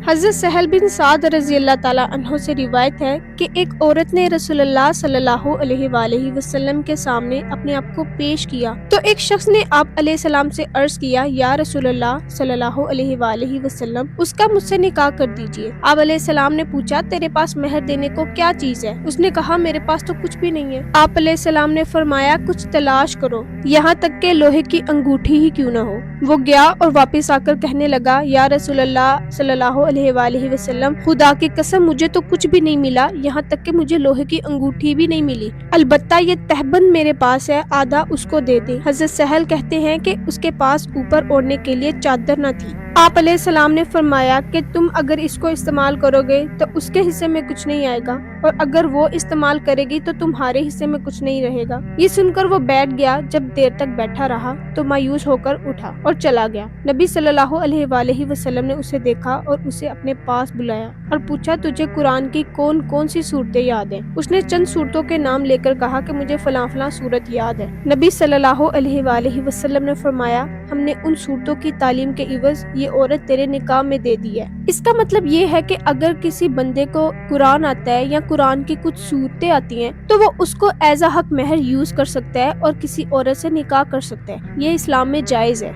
حضرت سہل بن سعد رضی اللہ تعالیٰ عنہ سے روایت ہے کہ ایک عورت نے رسول اللہ صلی اللہ علیہ وآلہ وسلم کے سامنے اپنے آپ کو پیش کیا تو ایک شخص نے آپ علیہ السلام سے عرض کیا، یا رسول اللہ صلی اللہ علیہ وآلہ وسلم، اس کا مجھ سے نکاح کر دیجئے۔ آپ علیہ السلام نے پوچھا، تیرے پاس مہر دینے کو کیا چیز ہے؟ اس نے کہا، میرے پاس تو کچھ بھی نہیں ہے۔ آپ علیہ السلام نے فرمایا، کچھ تلاش کرو، یہاں تک کہ لوہے کی انگوٹھی ہی کیوں نہ ہو۔ وہ گیا اور واپس آ کر کہنے لگا، یا رسول اللہ صلی اللہ علیہ وآلہ وسلم، خدا کی قسم مجھے تو کچھ بھی نہیں ملا، یہاں تک کہ مجھے لوہے کی انگوٹھی بھی نہیں ملی، البتہ یہ تہبند میرے پاس ہے، آدھا اس کو دے دیں۔ حضرت سہل کہتے ہیں کہ اس کے پاس اوپر اوڑھنے کے لیے چادر نہ تھی۔ آپ علیہ السلام نے فرمایا کہ تم اگر اس کو استعمال کرو گے تو اس کے حصے میں کچھ نہیں آئے گا، اور اگر وہ استعمال کرے گی تو تمہارے حصے میں کچھ نہیں رہے گا۔ یہ سن کر وہ بیٹھ گیا، جب دیر تک بیٹھا رہا تو مایوس ہو کر اٹھا اور چلا گیا۔ نبی صلی اللہ علیہ وآلہ وسلم نے اسے دیکھا اور اسے اپنے پاس بلایا اور پوچھا، تجھے قرآن کی کون کون سی صورتیں یاد ہیں؟ اس نے چند صورتوں کے نام لے کر کہا کہ مجھے فلاں فلاں صورت یاد ہے۔ نبی صلی اللہ علیہ وآلہ وسلم نے فرمایا، ہم نے ان صورتوں کی تعلیم کے عوض یہ عورت تیرے نکاح میں دے دی ہے۔ اس کا مطلب یہ ہے کہ اگر کسی بندے کو قرآن آتا ہے یا قرآن کی کچھ صورتیں آتی ہیں تو وہ اس کو ایز اے حق مہر یوز کر سکتا ہے اور کسی عورت سے نکاح کر سکتا ہے۔ یہ اسلام میں جائز ہے۔